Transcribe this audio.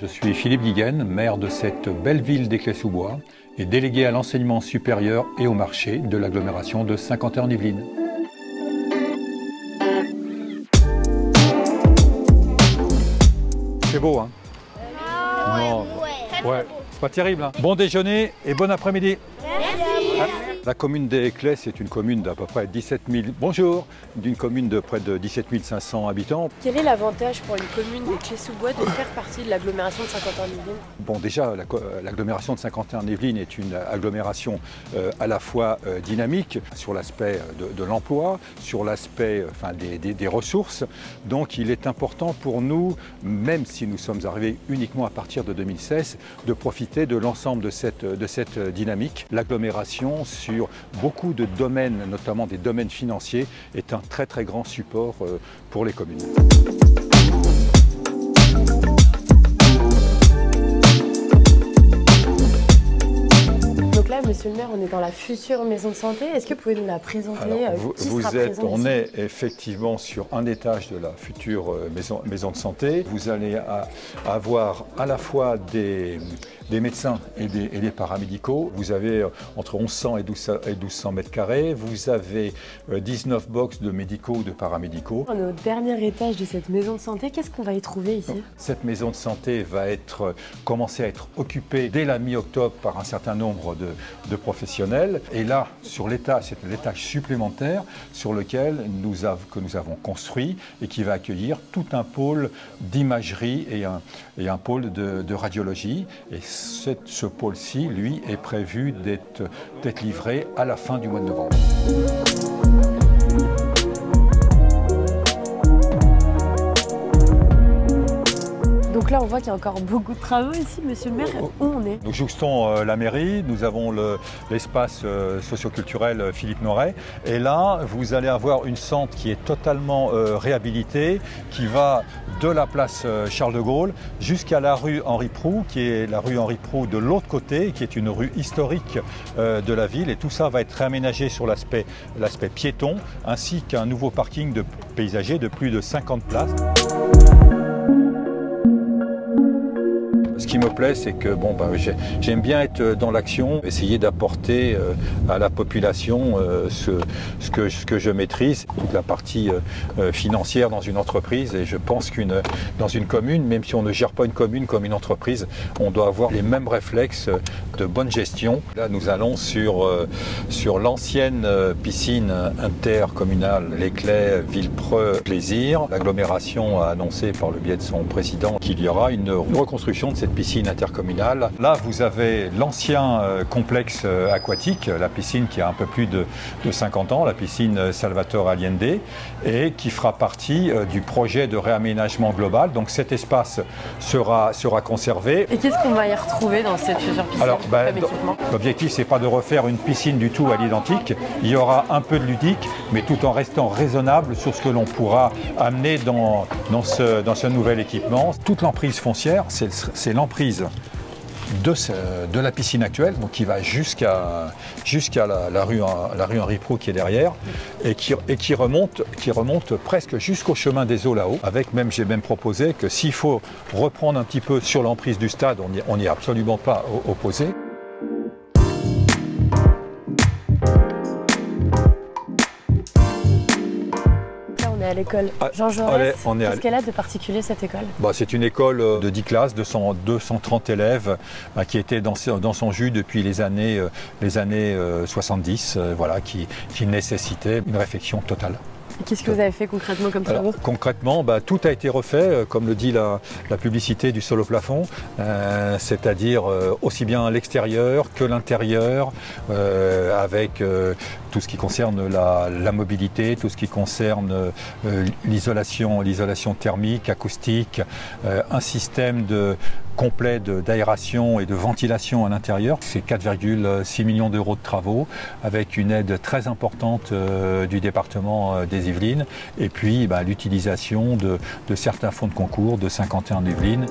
Je suis Philippe Guiguen, maire de cette belle ville d'Éclès-sous-Bois et délégué à l'enseignement supérieur et au marché de l'agglomération de Saint-Quentin-en-Yvelines. C'est beau, hein? Non, ouais, pas terrible, hein? Bon déjeuner et bon après-midi. La commune d'Éclès est une commune d'à peu près 17 000, bonjour, d'une commune de près de 17 500 habitants. Quel est l'avantage pour une commune d'Éclès-sous-Bois de faire partie de l'agglomération de Saint-Quentin-en-Yvelines? Bon, déjà, l'agglomération de Saint-Quentin-en-Yvelines est une agglomération à la fois dynamique sur l'aspect de l'emploi, sur l'aspect des ressources. Donc il est important pour nous, même si nous sommes arrivés uniquement à partir de 2016, de profiter de l'ensemble de cette dynamique. L'agglomération sur beaucoup de domaines, notamment des domaines financiers, est un très très grand support pour les communes. Donc là, monsieur le maire, on est dans la future maison de santé. Est-ce que vous pouvez nous la présenter? On est effectivement sur un étage de la future maison de santé. Vous allez avoir à la fois des médecins et des paramédicaux. Vous avez entre 1100 et 1200 mètres carrés. Vous avez 19 box de médicaux ou de paramédicaux. On est au dernier étage de cette maison de santé. Qu'est-ce qu'on va y trouver ici? Cette maison de santé va commencer à être occupée dès la mi-octobre par un certain nombre de professionnels. Et là, sur l'étage, c'est l'étage supplémentaire sur lequel que nous avons construit et qui va accueillir tout un pôle d'imagerie et un pôle de radiologie. Et ce pôle-ci, lui, est prévu d'être livré à la fin du mois de novembre. Donc là, on voit qu'il y a encore beaucoup de travaux ici, monsieur le maire. Où on est? Nous jouxtons la mairie, nous avons l'espace socioculturel Philippe Noiret. Et là, vous allez avoir une centre qui est totalement réhabilitée, qui va de la place Charles de Gaulle jusqu'à la rue Henri Proulx, qui est la rue Henri Proulx de l'autre côté, qui est une rue historique de la ville. Et tout ça va être réaménagé sur l'aspect piéton, ainsi qu'un nouveau parking paysager de plus de 50 places. Ce qui me plaît, c'est que j'aime bien être dans l'action, essayer d'apporter à la population ce que je maîtrise, toute la partie financière dans une entreprise. Et je pense dans une commune, même si on ne gère pas une commune comme une entreprise, on doit avoir les mêmes réflexes de bonne gestion. Là, nous allons sur l'ancienne piscine intercommunale L'Éclès Villepreux-Plaisir. L'agglomération a annoncé par le biais de son président qu'il y aura une reconstruction de cette piscine intercommunale. Là, vous avez l'ancien complexe aquatique, la piscine qui a un peu plus de 50 ans, la piscine Salvatore Allende, et qui fera partie du projet de réaménagement global. Donc cet espace sera conservé. Et qu'est-ce qu'on va y retrouver dans cette future piscine? Alors, l'objectif, c'est pas de refaire une piscine du tout à l'identique. Il y aura un peu de ludique, mais tout en restant raisonnable sur ce que l'on pourra amener dans ce nouvel équipement. Toute l'emprise foncière, c'est l'emprise de la piscine actuelle, donc qui va jusqu'à la rue Henri Proulx qui est derrière, et qui remonte presque jusqu'au chemin des eaux là-haut. J'ai même proposé que s'il faut reprendre un petit peu sur l'emprise du stade, on n'y est absolument pas opposé. À l'école Jean Jaurès. Qu'est-ce qu'elle a de particulier, cette école? C'est une école de 10 classes, 230 élèves, qui était dans son jus depuis les années 70, qui nécessitait une réflexion totale. Qu'est-ce que vous avez fait concrètement comme travaux? Concrètement, tout a été refait, comme le dit la publicité du sol au plafond, c'est-à-dire aussi bien l'extérieur que l'intérieur, avec tout ce qui concerne la mobilité, tout ce qui concerne l'isolation thermique, acoustique, un système complet d'aération et de ventilation à l'intérieur. C'est 4,6 millions d'euros de travaux, avec une aide très importante du département des Yvelines, et puis l'utilisation de certains fonds de concours de Saint-Quentin-en-Yvelines.